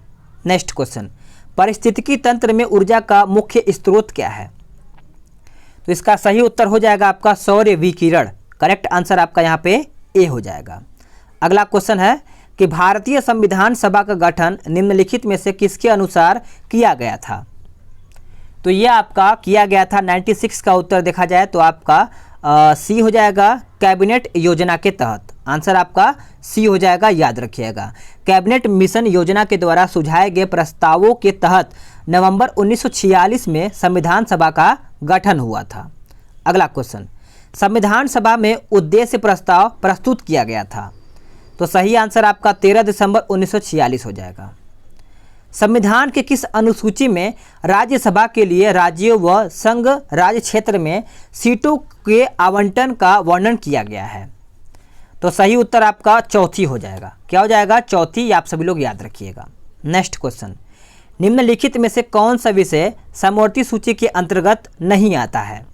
नेक्स्ट क्वेश्चन, पारिस्थितिकी तंत्र में ऊर्जा का मुख्य स्रोत क्या है? तो इसका सही उत्तर हो जाएगा आपका सौर विकिरण। करेक्ट आंसर आपका यहाँ पे ए हो जाएगा। अगला क्वेश्चन है कि भारतीय संविधान सभा का गठन निम्नलिखित में से किसके अनुसार किया गया था? तो यह आपका किया गया था 96 का उत्तर देखा जाए तो आपका सी हो जाएगा, कैबिनेट योजना के तहत। आंसर आपका सी हो जाएगा, याद रखिएगा। कैबिनेट मिशन योजना के द्वारा सुझाए गए प्रस्तावों के तहत नवंबर 1946 में संविधान सभा का गठन हुआ था। अगला क्वेश्चन, संविधान सभा में उद्देश्य प्रस्ताव प्रस्तुत किया गया था। तो सही आंसर आपका 13 दिसंबर 1946 हो जाएगा। संविधान के किस अनुसूची में राज्यसभा के लिए राज्यों व संघ राज्य क्षेत्र में सीटों के आवंटन का वर्णन किया गया है? तो सही उत्तर आपका चौथी हो जाएगा। क्या हो जाएगा? चौथी। आप सभी लोग याद रखिएगा। नेक्स्ट क्वेश्चन, निम्नलिखित में से कौन सा विषय समवर्ती सूची के अंतर्गत नहीं आता है?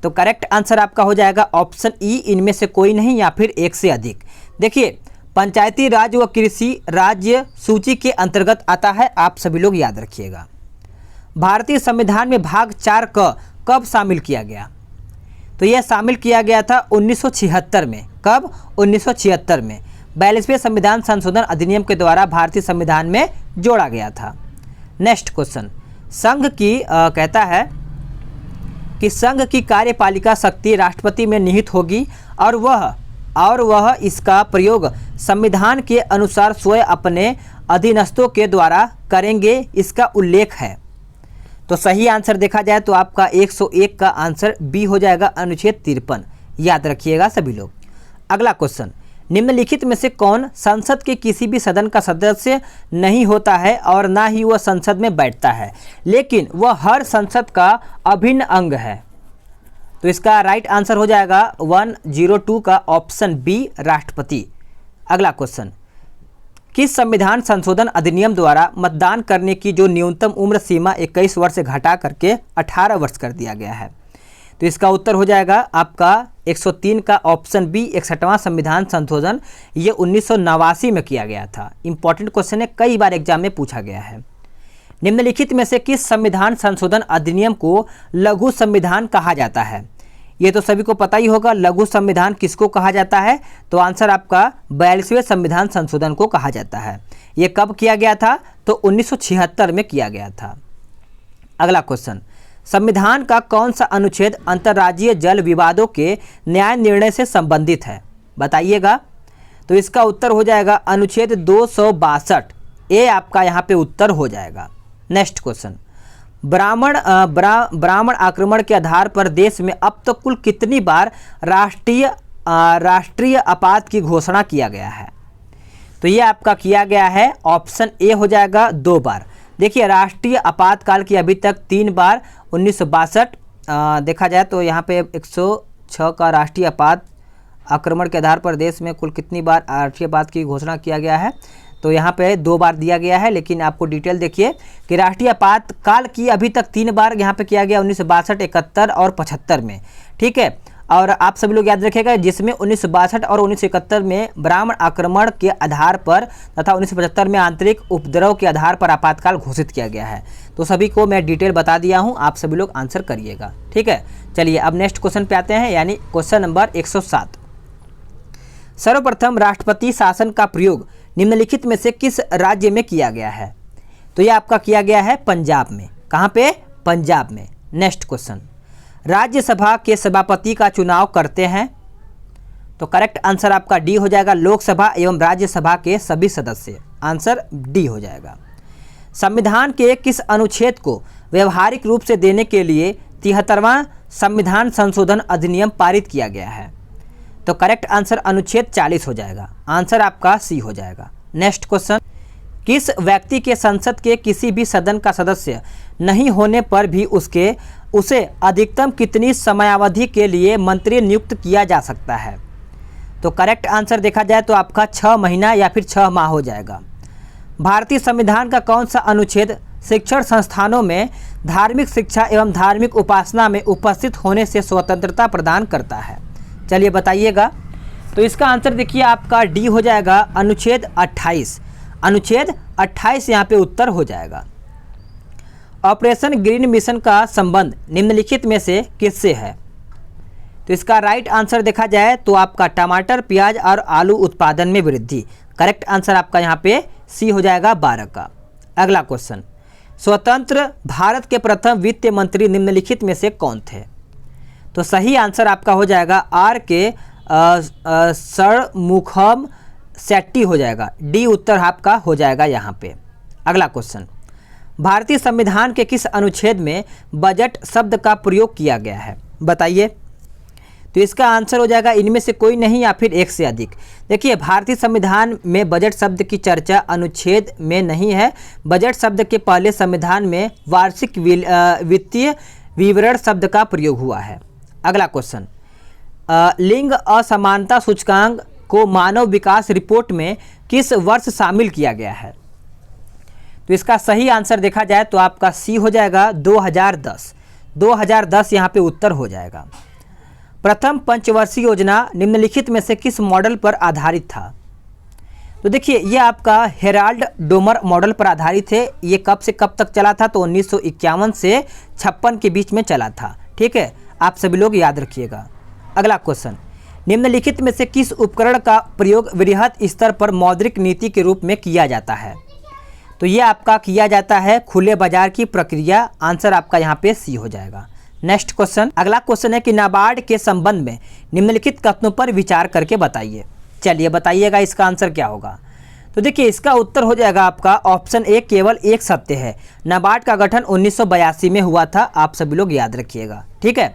तो करेक्ट आंसर आपका हो जाएगा ऑप्शन ई, इनमें से कोई नहीं या फिर एक से अधिक। देखिए, पंचायती राज व कृषि राज्य सूची के अंतर्गत आता है, आप सभी लोग याद रखिएगा। भारतीय संविधान में भाग 4 क कब शामिल किया गया? तो यह शामिल किया गया था 1976 में। कब? 1976 में 42वें संविधान संशोधन अधिनियम के द्वारा भारतीय संविधान में जोड़ा गया था। नेक्स्ट क्वेश्चन, संघ की कहता है कि संघ की कार्यपालिका शक्ति राष्ट्रपति में निहित होगी और वह इसका प्रयोग संविधान के अनुसार स्वयं अपने अधीनस्थों के द्वारा करेंगे, इसका उल्लेख है। तो सही आंसर देखा जाए तो आपका 101 का आंसर बी हो जाएगा, अनुच्छेद 53। याद रखिएगा सभी लोग। अगला क्वेश्चन, निम्नलिखित में से कौन संसद के किसी भी सदन का सदस्य नहीं होता है और ना ही वह संसद में बैठता है, लेकिन वह हर संसद का अभिन्न अंग है? तो इसका राइट आंसर हो जाएगा 102 का ऑप्शन बी राष्ट्रपति। अगला क्वेश्चन, किस संविधान संशोधन अधिनियम द्वारा मतदान करने की जो न्यूनतम उम्र सीमा 21 वर्ष से घटा करके 18 वर्ष कर दिया गया है? तो इसका उत्तर हो जाएगा आपका 103 का ऑप्शन बी 61वां संविधान संशोधन। ये 1989 में किया गया था। इंपॉर्टेंट क्वेश्चन है, कई बार एग्जाम में पूछा गया है। निम्नलिखित में से किस संविधान संशोधन अधिनियम को लघु संविधान कहा जाता है? ये तो सभी को पता ही होगा, लघु संविधान किसको कहा जाता है? तो आंसर आपका 42वें संविधान संशोधन को कहा जाता है। ये कब किया गया था? तो 1976 में किया गया था। अगला क्वेश्चन, संविधान का कौन सा अनुच्छेद अंतर्राज्यीय जल विवादों के न्याय निर्णय से संबंधित है? बताइएगा। तो इसका उत्तर हो जाएगा अनुच्छेद 262 ए आपका यहाँ पे उत्तर हो जाएगा। नेक्स्ट क्वेश्चन, ब्राह्मण आक्रमण के आधार पर देश में अब तक कुल कितनी बार राष्ट्रीय आपात की घोषणा किया गया है? तो ये आपका किया गया है, ऑप्शन ए हो जाएगा 2 बार। देखिए, राष्ट्रीय आपातकाल की अभी तक 3 बार 1962 देखा जाए तो यहाँ पे 106 का राष्ट्रीय आपात आक्रमण के आधार पर देश में कुल कितनी बार राष्ट्रीय आपात की घोषणा किया गया है? तो यहाँ पे 2 बार दिया गया है, लेकिन आपको डिटेल देखिए कि राष्ट्रीय आपातकाल की अभी तक 3 बार यहाँ पे किया गया 1962, 71 और 75 में। ठीक है, और आप सभी लोग याद रखिएगा जिसमें 1962 और 1971 में ब्राह्मण आक्रमण के आधार पर तथा 1975 में आंतरिक उपद्रव के आधार पर आपातकाल घोषित किया गया है। तो सभी को मैं डिटेल बता दिया हूँ, आप सभी लोग आंसर करिएगा। ठीक है, चलिए अब नेक्स्ट क्वेश्चन पे आते हैं, यानी क्वेश्चन नंबर 107। सर्वप्रथम राष्ट्रपति शासन का प्रयोग निम्नलिखित में से किस राज्य में किया गया है? तो यह आपका किया गया है पंजाब में। कहाँ पे? पंजाब में। नेक्स्ट क्वेश्चन, राज्यसभा के सभापति का चुनाव करते हैं? तो करेक्ट आंसर आपका डी हो जाएगा, लोकसभा एवं राज्यसभा के सभी सदस्य। आंसर डी हो जाएगा। संविधान के किस अनुच्छेद को व्यवहारिक रूप से देने के लिए 73वां संविधान संशोधन अधिनियम पारित किया गया है? तो करेक्ट आंसर अनुच्छेद 40 हो जाएगा। आंसर आपका सी हो जाएगा। नेक्स्ट क्वेश्चन, किस व्यक्ति के संसद के किसी भी सदन का सदस्य नहीं होने पर भी उसे अधिकतम कितनी समयावधि के लिए मंत्री नियुक्त किया जा सकता है? तो करेक्ट आंसर देखा जाए तो आपका 6 महीना या फिर 6 माह हो जाएगा। भारतीय संविधान का कौन सा अनुच्छेद शिक्षण संस्थानों में धार्मिक शिक्षा एवं धार्मिक उपासना में उपस्थित होने से स्वतंत्रता प्रदान करता है? चलिए बताइएगा। तो इसका आंसर देखिए आपका डी हो जाएगा, अनुच्छेद 28। अनुच्छेद 28 यहाँ पे उत्तर हो जाएगा। ऑपरेशन ग्रीन मिशन का संबंध निम्नलिखित में से किससे है? तो इसका राइट आंसर देखा जाए तो आपका टमाटर, प्याज और आलू उत्पादन में वृद्धि। करेक्ट आंसर आपका यहाँ पे सी हो जाएगा 12 का। अगला क्वेश्चन, स्वतंत्र भारत के प्रथम वित्त मंत्री निम्नलिखित में से कौन थे? तो सही आंसर आपका हो जाएगा आर के षणमुखम शेट्टी हो जाएगा। डी उत्तर आपका हो जाएगा यहाँ पे। अगला क्वेश्चन, भारतीय संविधान के किस अनुच्छेद में बजट शब्द का प्रयोग किया गया है? बताइए। तो इसका आंसर हो जाएगा इनमें से कोई नहीं या फिर एक से अधिक। देखिए, भारतीय संविधान में बजट शब्द की चर्चा अनुच्छेद में नहीं है। बजट शब्द के पहले संविधान में वार्षिक वित्तीय विवरण शब्द का प्रयोग हुआ है। अगला क्वेश्चन, लिंग असमानता सूचकांक को मानव विकास रिपोर्ट में किस वर्ष शामिल किया गया है? तो इसका सही आंसर देखा जाए तो आपका सी हो जाएगा 2010। 2010 यहाँ पे उत्तर हो जाएगा। प्रथम पंचवर्षीय योजना निम्नलिखित में से किस मॉडल पर आधारित था? तो देखिए, ये आपका हेराल्ड डोमर मॉडल पर आधारित है। ये कब से कब तक चला था? तो 1951 से 56 के बीच में चला था। ठीक है, आप सभी लोग याद रखिएगा। अगला क्वेश्चन, निम्नलिखित में से किस उपकरण का प्रयोग वृहद स्तर पर मौद्रिक नीति के रूप में किया जाता है? तो ये आपका किया जाता है खुले बाजार की प्रक्रिया। आंसर आपका यहाँ पे सी हो जाएगा। नेक्स्ट क्वेश्चन, अगला क्वेश्चन है कि नाबार्ड के संबंध में निम्नलिखित कथनों पर विचार करके बताइए। चलिए बताइएगा इसका आंसर क्या होगा। तो देखिए, इसका उत्तर हो जाएगा आपका ऑप्शन ए, केवल एक सत्य है। नाबार्ड का गठन 1982 में हुआ था। आप सभी लोग याद रखिएगा। ठीक है,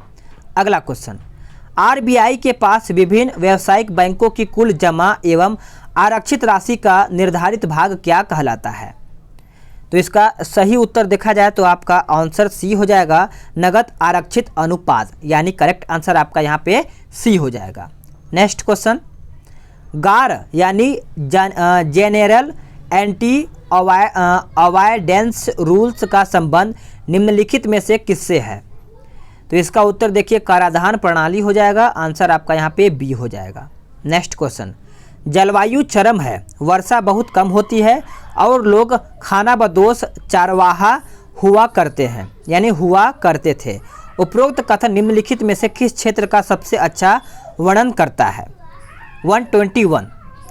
अगला क्वेश्चन, आरबीआई के पास विभिन्न व्यावसायिक बैंकों की कुल जमा एवं आरक्षित राशि का निर्धारित भाग क्या कहलाता है? तो इसका सही उत्तर देखा जाए तो आपका आंसर सी हो जाएगा, नगद आरक्षित अनुपात, यानी करेक्ट आंसर आपका यहाँ पे सी हो जाएगा। नेक्स्ट क्वेश्चन, गार यानी जेनरल एंटी अवॉइडेंस रूल्स का संबंध निम्नलिखित में से किससे है? तो इसका उत्तर देखिए कराधान प्रणाली हो जाएगा, आंसर आपका यहाँ पे बी हो जाएगा। नेक्स्ट क्वेश्चन, जलवायु चरम है, वर्षा बहुत कम होती है और लोग खानाबदोश चारवाहा हुआ करते हैं, यानी हुआ करते थे। उपरोक्त कथन निम्नलिखित में से किस क्षेत्र का सबसे अच्छा वर्णन करता है? 121,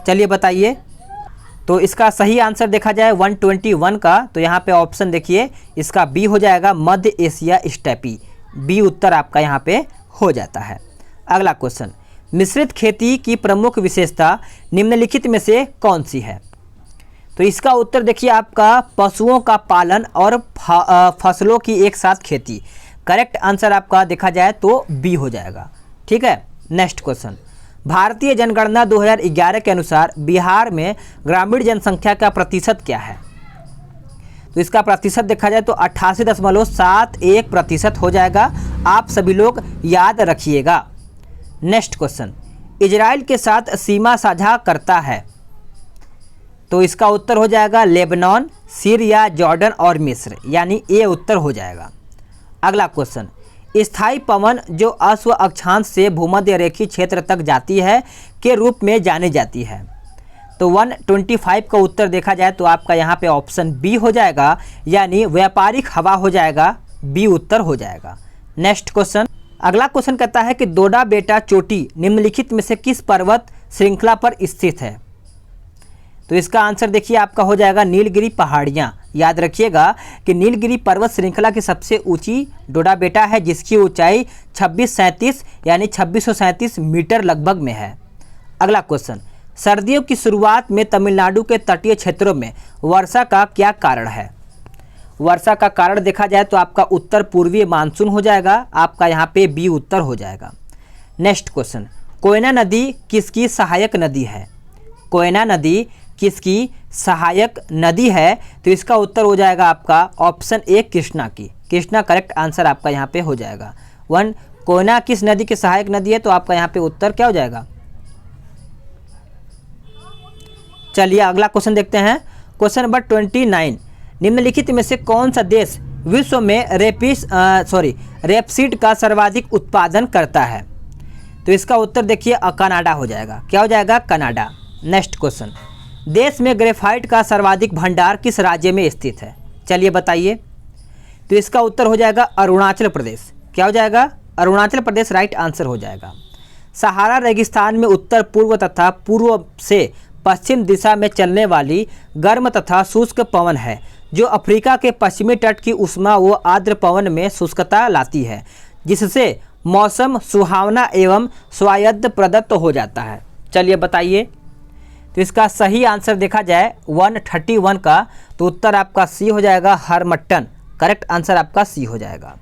चलिए बताइए। तो इसका सही आंसर देखा जाए 121 का, तो यहाँ पे ऑप्शन देखिए इसका बी हो जाएगा, मध्य एशिया स्टेपी। बी उत्तर आपका यहाँ पे हो जाता है। अगला क्वेश्चन, मिश्रित खेती की प्रमुख विशेषता निम्नलिखित में से कौन सी है? तो इसका उत्तर देखिए आपका पशुओं का पालन और फसलों की एक साथ खेती। करेक्ट आंसर आपका देखा जाए तो बी हो जाएगा। ठीक है, नेक्स्ट क्वेश्चन, भारतीय जनगणना 2011 के अनुसार बिहार में ग्रामीण जनसंख्या का प्रतिशत क्या है? तो इसका प्रतिशत देखा जाए तो 88.71% हो जाएगा। आप सभी लोग याद रखिएगा। नेक्स्ट क्वेश्चन, इजराइल के साथ सीमा साझा करता है, तो इसका उत्तर हो जाएगा लेबनान, सीरिया, जॉर्डन और मिस्र, यानी ए उत्तर हो जाएगा। अगला क्वेश्चन, स्थायी पवन जो अश्व अक्षांश से भूमध्य रेखीय क्षेत्र तक जाती है के रूप में जानी जाती है? तो 125 का उत्तर देखा जाए तो आपका यहाँ पे ऑप्शन बी हो जाएगा, यानी व्यापारिक हवा हो जाएगा। बी उत्तर हो जाएगा। नेक्स्ट क्वेश्चन, अगला क्वेश्चन कहता है कि दोडा बेटा चोटी निम्नलिखित में से किस पर्वत श्रृंखला पर स्थित है? तो इसका आंसर देखिए आपका हो जाएगा नीलगिरी पहाड़ियाँ। याद रखिएगा कि नीलगिरी पर्वत श्रृंखला की सबसे ऊंची डोडा बेटा है, जिसकी ऊंचाई 2637 यानी 2637 मीटर लगभग में है। अगला क्वेश्चन, सर्दियों की शुरुआत में तमिलनाडु के तटीय क्षेत्रों में वर्षा का क्या कारण है? वर्षा का कारण देखा जाए तो आपका उत्तर पूर्वीय मानसून हो जाएगा। आपका यहाँ पे बी उत्तर हो जाएगा। नेक्स्ट क्वेश्चन, कोयना नदी किसकी सहायक नदी है? कोयना नदी किसकी सहायक नदी है? तो इसका उत्तर हो जाएगा आपका ऑप्शन ए कृष्णा की। कृष्णा करेक्ट आंसर आपका यहाँ पे हो जाएगा। कोयना किस नदी की सहायक नदी है? तो आपका यहाँ पे उत्तर क्या हो जाएगा? चलिए अगला क्वेश्चन देखते हैं। क्वेश्चन नंबर 29, निम्नलिखित में से कौन सा देश विश्व में रेपसीड का सर्वाधिक उत्पादन करता है? तो इसका उत्तर देखिए कनाडा हो जाएगा। क्या हो जाएगा? कनाडा। नेक्स्ट क्वेश्चन, देश में ग्रेफाइट का सर्वाधिक भंडार किस राज्य में स्थित है? चलिए बताइए। तो इसका उत्तर हो जाएगा अरुणाचल प्रदेश। क्या हो जाएगा? अरुणाचल प्रदेश राइट आंसर हो जाएगा। सहारा रेगिस्तान में उत्तर पूर्व तथा पूर्व से पश्चिम दिशा में चलने वाली गर्म तथा शुष्क पवन है, जो अफ्रीका के पश्चिमी तट की उष्मा व आर्द्र पवन में शुष्कता लाती है, जिससे मौसम सुहावना एवं स्वायत्त प्रदत्त हो जाता है। चलिए बताइए। तो इसका सही आंसर देखा जाए 131 का, तो उत्तर आपका सी हो जाएगा, हरमट्टन। करेक्ट आंसर आपका सी हो जाएगा।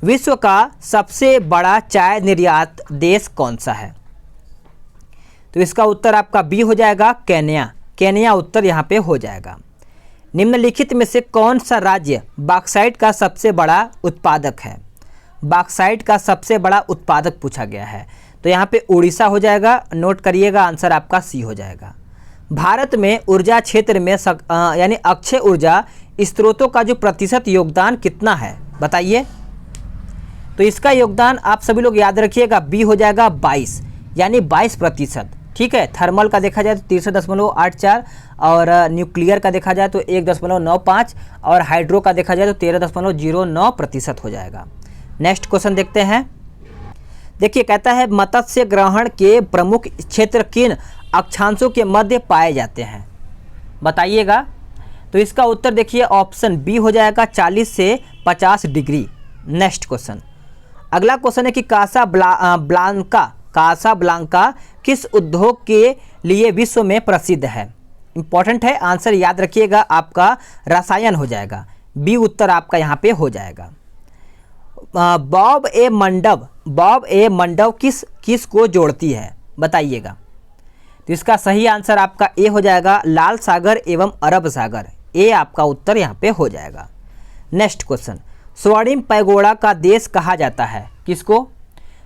विश्व का सबसे बड़ा चाय निर्यात देश कौन सा है? तो इसका उत्तर आपका बी हो जाएगा, केन्या। केन्या उत्तर यहाँ पे हो जाएगा। निम्नलिखित में से कौन सा राज्य बॉक्साइट का सबसे बड़ा उत्पादक है? बॉक्साइट का सबसे बड़ा उत्पादक पूछा गया है, तो यहाँ पे उड़ीसा हो जाएगा। नोट करिएगा, आंसर आपका सी हो जाएगा। भारत में ऊर्जा क्षेत्र में यानी अक्षय ऊर्जा स्रोतों का जो प्रतिशत योगदान कितना है बताइए। तो इसका योगदान आप सभी लोग याद रखिएगा, बी हो जाएगा 22, यानी 22%। ठीक है, थर्मल का देखा जाए तो 63.84 और न्यूक्लियर का देखा जाए तो 1.95 और हाइड्रो का देखा जाए तो 13.09% हो जाएगा। नेक्स्ट क्वेश्चन देखते हैं। देखिए कहता है मत्स्य ग्रहण के प्रमुख क्षेत्र किन अक्षांशों के मध्य पाए जाते हैं? बताइएगा। तो इसका उत्तर देखिए ऑप्शन बी हो जाएगा 40 से 50 डिग्री। नेक्स्ट क्वेश्चन, अगला क्वेश्चन है कि कासाब्लांका किस उद्योग के लिए विश्व में प्रसिद्ध है? इंपॉर्टेंट है, आंसर याद रखिएगा, आपका रसायन हो जाएगा। बी उत्तर आपका यहाँ पे हो जाएगा। बॉब ए मंडव किस को जोड़ती है? बताइएगा। तो इसका सही आंसर आपका ए हो जाएगा, लाल सागर एवं अरब सागर। ए आपका उत्तर यहाँ पे हो जाएगा। नेक्स्ट क्वेश्चन, स्वर्णिम पैगोडा का देश कहा जाता है किसको?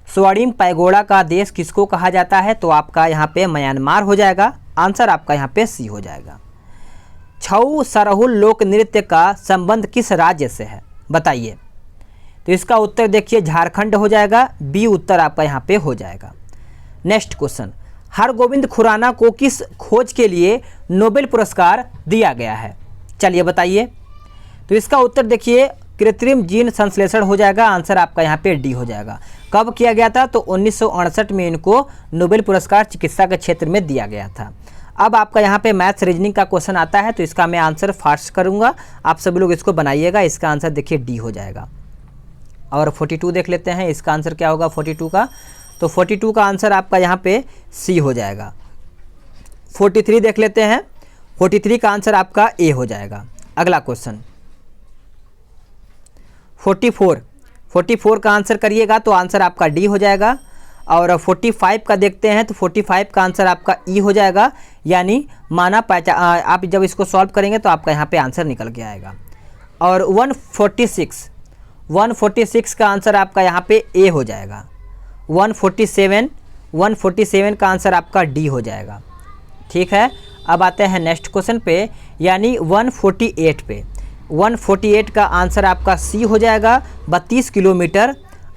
स्वर्णिम पैगोडा का देश किसको कहा जाता है? तो आपका यहाँ पे म्यांमार हो जाएगा। आंसर आपका यहाँ पे सी हो जाएगा। छऊ सरहुल लोक नृत्य का संबंध किस राज्य से है बताइए? तो इसका उत्तर देखिए झारखंड हो जाएगा। बी उत्तर आपका यहाँ पे हो जाएगा। नेक्स्ट क्वेश्चन, हरगोविंद खुराना को किस खोज के लिए नोबेल पुरस्कार दिया गया है? चलिए बताइए। तो इसका उत्तर देखिए कृत्रिम जीन संश्लेषण हो जाएगा। आंसर आपका यहाँ पे डी हो जाएगा। कब किया गया था? तो 1968 में इनको नोबेल पुरस्कार चिकित्सा के क्षेत्र में दिया गया था। अब आपका यहाँ पे मैथ्स रीजनिंग का क्वेश्चन आता है, तो इसका मैं आंसर फास्ट करूँगा, आप सभी लोग इसको बनाइएगा। इसका आंसर देखिए डी हो जाएगा। और 42 देख लेते हैं, इसका आंसर क्या होगा 42 का? तो 42 का आंसर आपका यहाँ पे सी हो जाएगा। 43 देख लेते हैं, 43 का आंसर आपका ए हो जाएगा। अगला क्वेश्चन 44 का आंसर करिएगा तो आंसर आपका डी हो जाएगा। और 45 का देखते हैं तो 45 का आंसर आपका ई हो जाएगा। यानी माना पहचान, आप जब इसको सॉल्व करेंगे तो आपका यहाँ पे आंसर निकल के आएगा। और 146 का आंसर आपका यहाँ पे ए हो जाएगा। 147 का आंसर आपका डी हो जाएगा। ठीक है, अब आते हैं नेक्स्ट क्वेश्चन पे, यानी 148 पे। 148 का आंसर आपका सी हो जाएगा 32 किलोमीटर।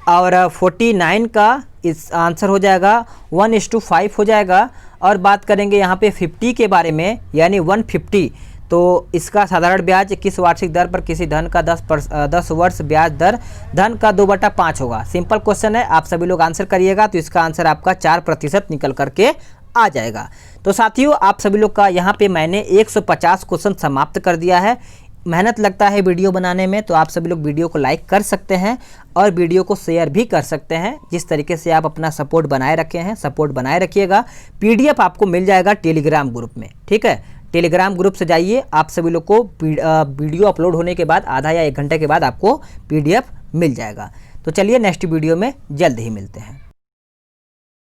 और 49 का इस आंसर हो जाएगा 1:5 हो जाएगा। और बात करेंगे यहाँ पे 50 के बारे में, यानी 150, तो इसका साधारण ब्याज किस वार्षिक दर पर किसी धन का 10 वर्ष ब्याज दर धन का 2/5 होगा। सिंपल क्वेश्चन है, आप सभी लोग आंसर करिएगा तो इसका आंसर आपका 4% निकल करके आ जाएगा। तो साथियों, आप सभी लोग का यहाँ पे मैंने 150 क्वेश्चन समाप्त कर दिया है। मेहनत लगता है वीडियो बनाने में, तो आप सभी लोग वीडियो को लाइक कर सकते हैं और वीडियो को शेयर भी कर सकते हैं। जिस तरीके से आप अपना सपोर्ट बनाए रखे हैं, सपोर्ट बनाए रखिएगा। पीडीएफ आपको मिल जाएगा टेलीग्राम ग्रुप में। ठीक है, टेलीग्राम ग्रुप से जाइए, आप सभी लोग को वीडियो अपलोड होने के बाद आधा या 1 घंटे के बाद आपको पीडीएफ मिल जाएगा। तो चलिए नेक्स्ट वीडियो में जल्द ही मिलते हैं।